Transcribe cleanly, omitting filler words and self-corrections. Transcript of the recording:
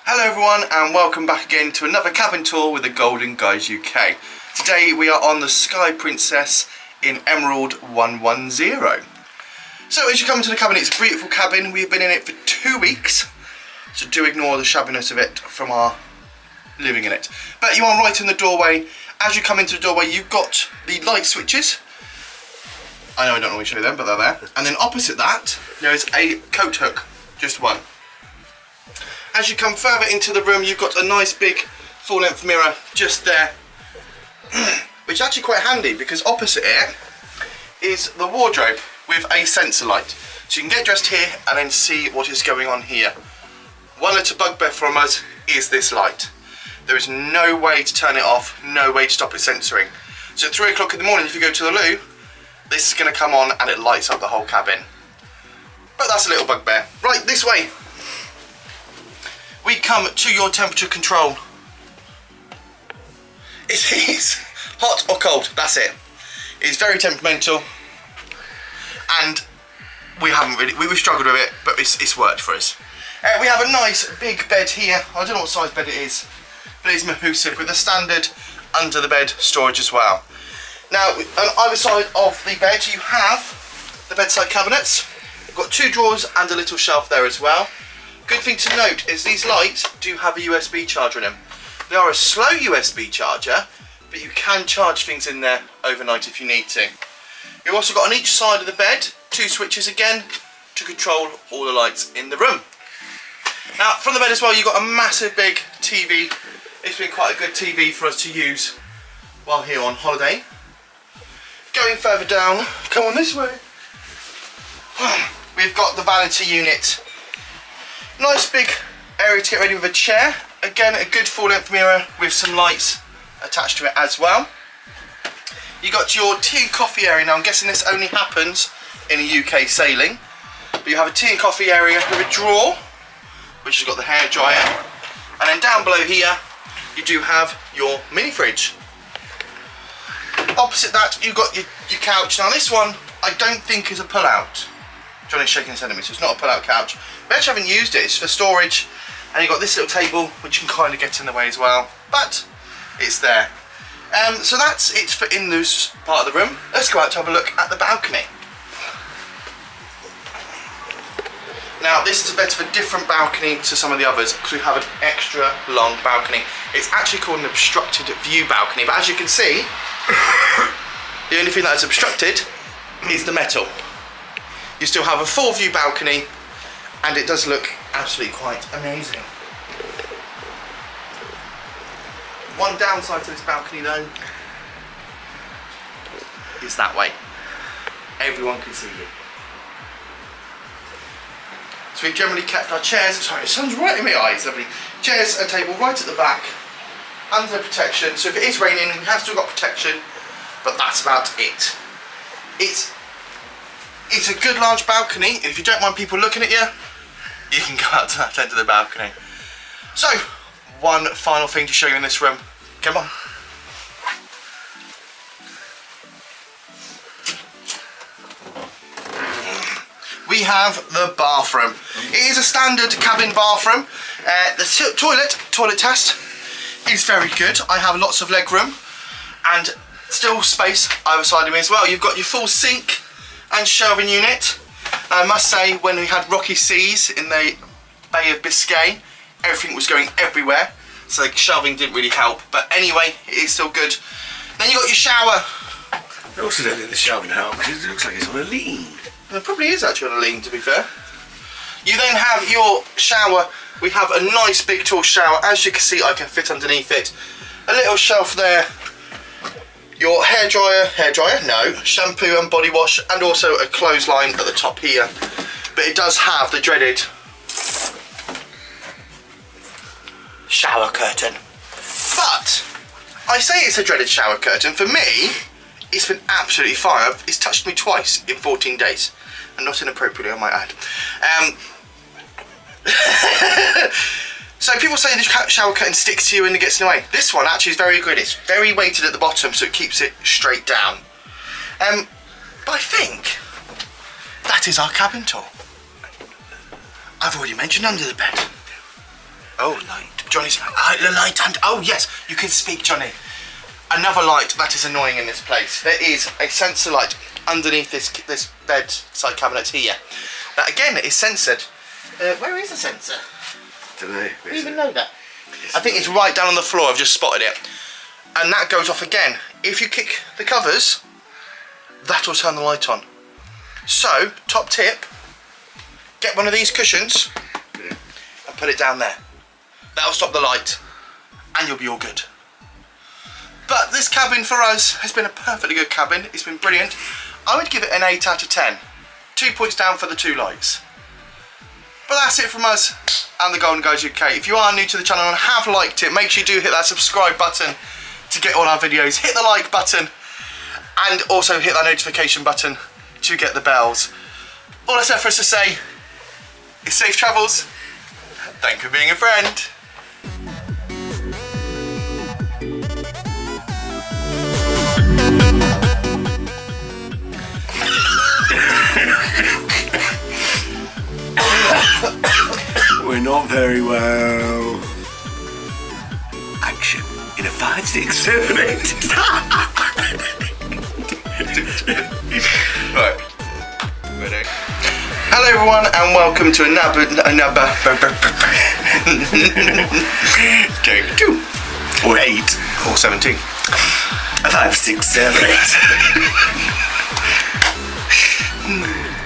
Hello everyone and welcome back again to another cabin tour with the Golden Guys UK. Today we are on the Sky Princess in Emerald 110. So as you come into the cabin, it's a beautiful cabin. We've been in it for 2 weeks, so do ignore the shabbiness of it from our living in it. But you are right in the doorway. As you come into the doorway, you've got the light switches. I know I don't normally show them, but they're there. And then opposite that, there is a coat hook, just one. As you come further into the room, you've got a nice big full-length mirror just there, which is actually quite handy because opposite it is the wardrobe with a sensor light. So you can get dressed here and then see what is going on here. One little bugbear from us is this light. There is no way to turn it off, no way to stop it censoring. So at 3 o'clock in the morning, if you go to the loo, this is going to come on and it lights up the whole cabin. But that's a little bugbear. Right, this way. We come to your temperature control. It is hot or cold, that's it. It's very temperamental and we've struggled with it, but it's worked for us. We have a nice big bed here. I don't know what size bed it is, but it's Mahusive with a standard under the bed storage as well. Now on either side of the bed you have the bedside cabinets. You've got 2 drawers and a little shelf there as well. Good thing to note is these lights do have a USB charger in them. They are a slow USB charger, but you can charge things in there overnight if you need to. You've also got on each side of the bed 2 switches again to control all the lights in the room. Now from the bed as well, you've got a massive big TV. It's been quite a good TV for us to use while here on holiday. Going further down, come on this way. We've got the vanity unit. Nice big area to get ready with a chair. Again, a good full-length mirror with some lights attached to it as well. You got your tea and coffee area. Now I'm guessing this only happens in a UK sailing. But you have a tea and coffee area with a drawer, which has got the hair dryer. And then down below here, you do have your mini fridge. Opposite that, you've got your couch. Now this one, I don't think is a pull-out. Johnny's shaking his head at me, so it's not a pull-out couch. We actually haven't used it, it's for storage. And you've got this little table, which can kind of get in the way as well. But, it's there. So that's it for in this part of the room. Let's go out to have a look at the balcony. Now, this is a bit of a different balcony to some of the others, because we have an extra long balcony. It's actually called an obstructed view balcony, but as you can see, the only thing that is obstructed is the metal. You still have a full view balcony and it does look absolutely quite amazing. One downside to this balcony though is that way. Everyone can see you. So we've generally kept our chairs, sorry the sun's right in my eyes, lovely. Chairs and table right at the back, under protection, so if it is raining we have still got protection, but that's about it. It's a good large balcony, and if you don't mind people looking at you, you can go out to that end of the balcony. So, one final thing to show you in this room. Come on. We have the bathroom. It is a standard cabin bathroom. The toilet test is very good. I have lots of leg room and still space either side of me as well. You've got your full sink and shelving unit. I must say, when we had rocky seas in the Bay of Biscay, everything was going everywhere, so the shelving didn't really help. But anyway, it is still good. Then you got your shower. I also don't think the shelving helps because it looks like it's on a lean. It probably is actually on a lean, to be fair. You then have your shower. We have a nice big tall shower. As you can see, I can fit underneath it. A little shelf there. Your hairdryer, no, shampoo and body wash, and also a clothesline at the top here. But it does have the dreaded shower curtain. But I say it's a dreaded shower curtain. For me, it's been absolutely fine. It's touched me twice in 14 days, and not inappropriately, I might add. So people say the shower curtain sticks to you and it gets in the way. This one actually is very good. It's very weighted at the bottom, so it keeps it straight down. But I think that is our cabin tour. I've already mentioned under the bed. Oh, light. Johnny's the light and oh yes, you can speak, Johnny. Another light that is annoying in this place. There is a sensor light underneath this bedside cabinet here. That again is censored. Where is the sensor? Don't know. Do you even know that? I think it's right down on the floor. I've just spotted it, and that goes off again. If you kick the covers, that will turn the light on. So, top tip: get one of these cushions and put it down there. That'll stop the light, and you'll be all good. But this cabin for us has been a perfectly good cabin. It's been brilliant. I would give it an 8 out of 10. 2 points down for the 2 lights. But that's it from us and the Golden Guys UK. If you are new to the channel and have liked it, make sure you do hit that subscribe button to get all our videos. Hit the like button and also hit that notification button to get the bells. All that's left for us to say is safe travels. Thank you for being a friend. We're not very well. Action in a 5, 6, 7, 8. Right. Ready? Hello everyone and welcome to another Take 2 Or 8. or 17. 5, 6, 7, 8.